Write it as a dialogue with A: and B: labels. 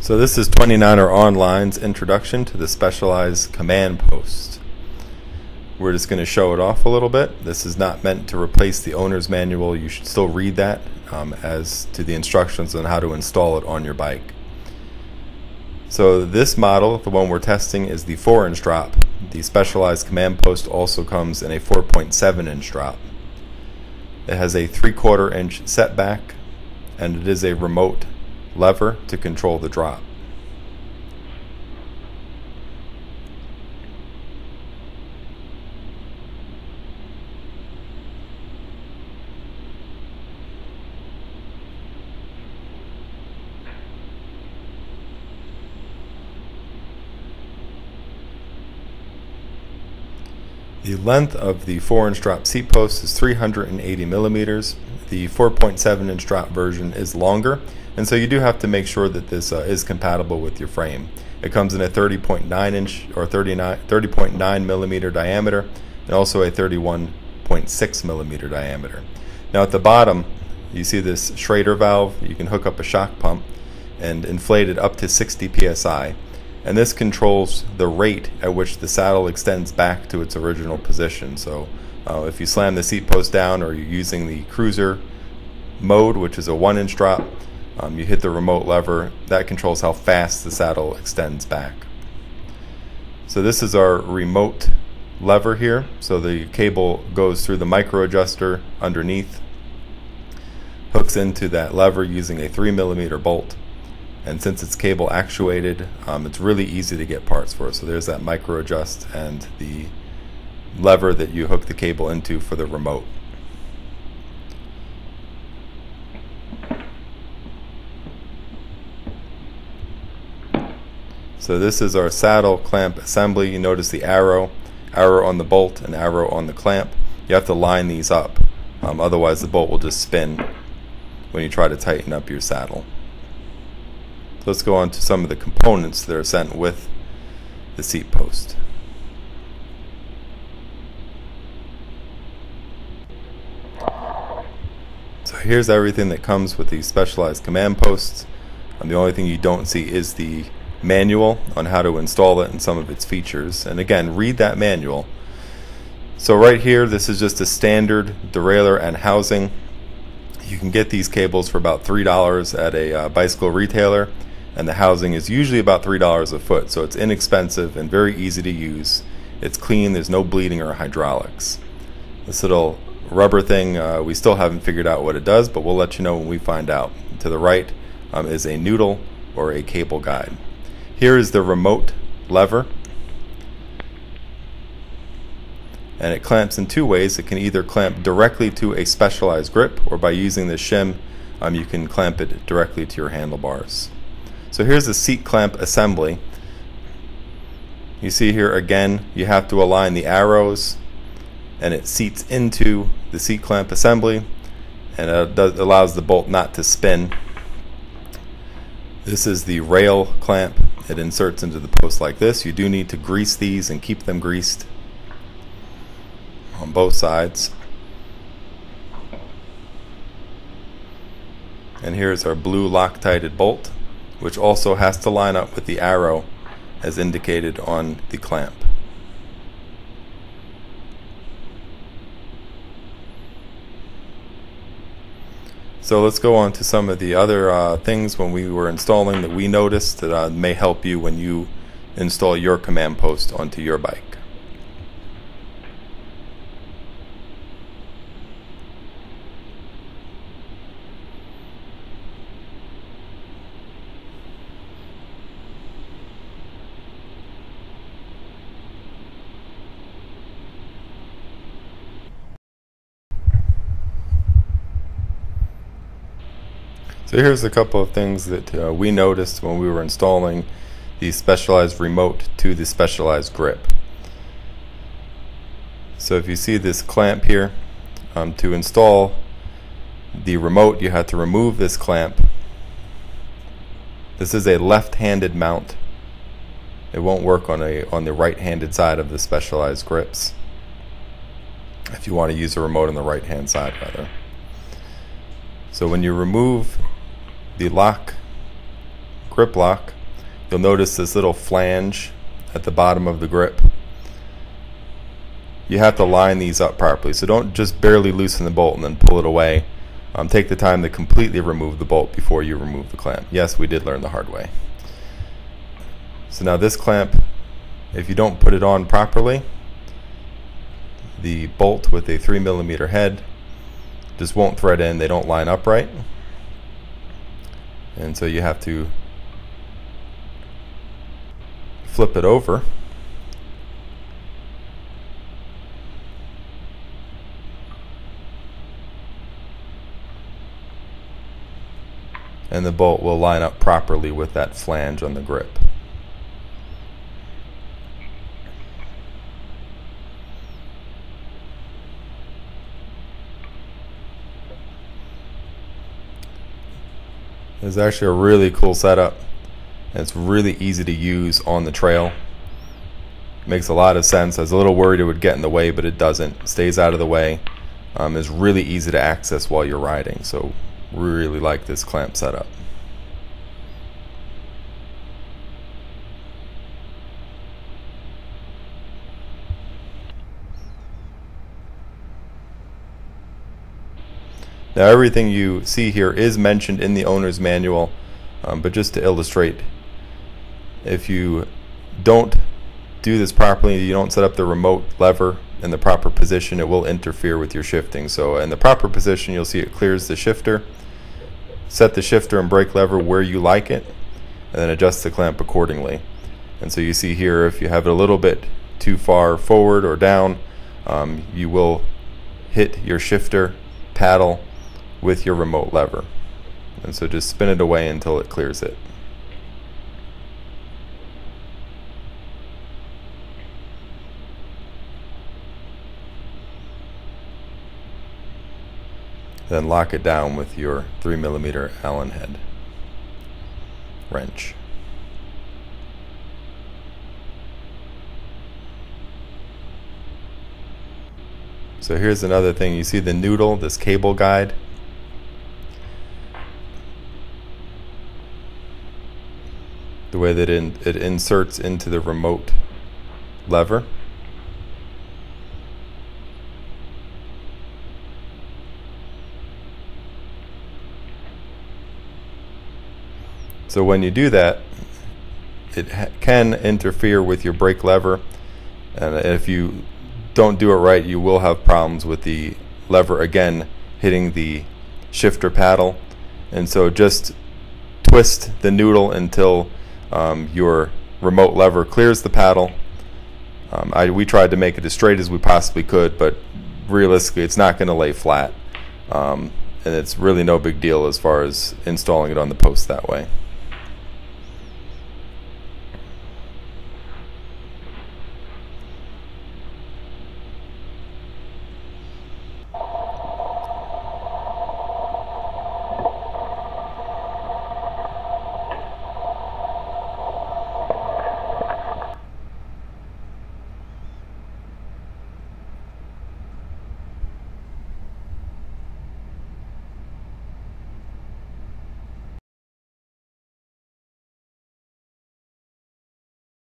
A: So this is 29er Online's introduction to the specialized command post. We're just going to show it off a little bit. This is not meant to replace the owner's manual. You should still read that as to the instructions on how to install it on your bike. So this model, the one we're testing, is the 4-inch drop. The specialized command post also comes in a 4.7-inch drop. It has a 3/4 inch setback, and it is a remote lever to control the drop. The length of the 4-inch drop seat post is 380 millimeters. The 4.7-inch drop version is longer, and so you do have to make sure that this is compatible with your frame. It comes in a 30.9-inch or 30.9 millimeter diameter, and also a 31.6 millimeter diameter. Now at the bottom, you see this Schrader valve. You can hook up a shock pump and inflate it up to 60 psi. And this controls the rate at which the saddle extends back to its original position. So if you slam the seat post down, or you're using the cruiser mode, which is a 1-inch drop, you hit the remote lever. That controls how fast the saddle extends back. So this is our remote lever here. So the cable goes through the micro adjuster underneath, hooks into that lever using a 3mm bolt. And since it's cable actuated, it's really easy to get parts for it. So there's that micro adjust and the lever that you hook the cable into for the remote. So this is our saddle clamp assembly. You notice the arrow on the bolt and arrow on the clamp. You have to line these up, otherwise the bolt will just spin when you try to tighten up your saddle. Let's go on to some of the components that are sent with the seat post. So here's everything that comes with these specialized command posts. The only thing you don't see is the manual on how to install it and some of its features. And again, read that manual. So right here, this is just a standard derailleur and housing. You can get these cables for about $3 at a bicycle retailer. And the housing is usually about $3 a foot, so it's inexpensive and very easy to use. It's clean, there's no bleeding or hydraulics. This little rubber thing, we still haven't figured out what it does, but we'll let you know when we find out. To the right is a noodle or a cable guide. Here is the remote lever, and it clamps in two ways. It can either clamp directly to a specialized grip, or by using the shim, you can clamp it directly to your handlebars. So here's the seat clamp assembly. You see here again, you have to align the arrows, and it seats into the seat clamp assembly, and it allows the bolt not to spin. This is the rail clamp. It inserts into the post like this. You do need to grease these and keep them greased on both sides. And here's our blue Loctited bolt, which also has to line up with the arrow as indicated on the clamp. So let's go on to some of the other things when we were installing that we noticed that may help you when you install your command post onto your bike. So here's a couple of things that we noticed when we were installing the specialized remote to the specialized grip. So if you see this clamp here, to install the remote you have to remove this clamp. This is a left-handed mount. It won't work on the right-handed side of the specialized grips, if you want to use a remote on the right-hand side rather. So when you remove the grip lock, you'll notice this little flange at the bottom of the grip. You have to line these up properly, so don't just barely loosen the bolt and then pull it away. Take the time to completely remove the bolt before you remove the clamp. Yes, we did learn the hard way. So now this clamp, if you don't put it on properly, the bolt with a 3mm head just won't thread in. They don't line up right, and so you have to flip it over and the bolt will line up properly with that flange on the grip. It's actually a really cool setup, and it's really easy to use on the trail. Makes a lot of sense. I was a little worried it would get in the way, but it doesn't. It stays out of the way. It's really easy to access while you're riding, so really like this clamp setup. Now everything you see here is mentioned in the owner's manual, but just to illustrate, if you don't do this properly, you don't set up the remote lever in the proper position, it will interfere with your shifting. So in the proper position, you'll see it clears the shifter. Set the shifter and brake lever where you like it, and then adjust the clamp accordingly. And so you see here, if you have it a little bit too far forward or down, you will hit your shifter paddle with your remote lever, and so just spin it away until it clears it. Then lock it down with your 3mm Allen head wrench. So here's another thing. You see the noodle, this cable guide. The way that it inserts into the remote lever. So when you do that, it can interfere with your brake lever, and if you don't do it right, you will have problems with the lever again hitting the shifter paddle. And so just twist the noodle until your remote lever clears the paddle. We tried to make it as straight as we possibly could, but realistically it's not going to lay flat, and it's really no big deal as far as installing it on the post that way.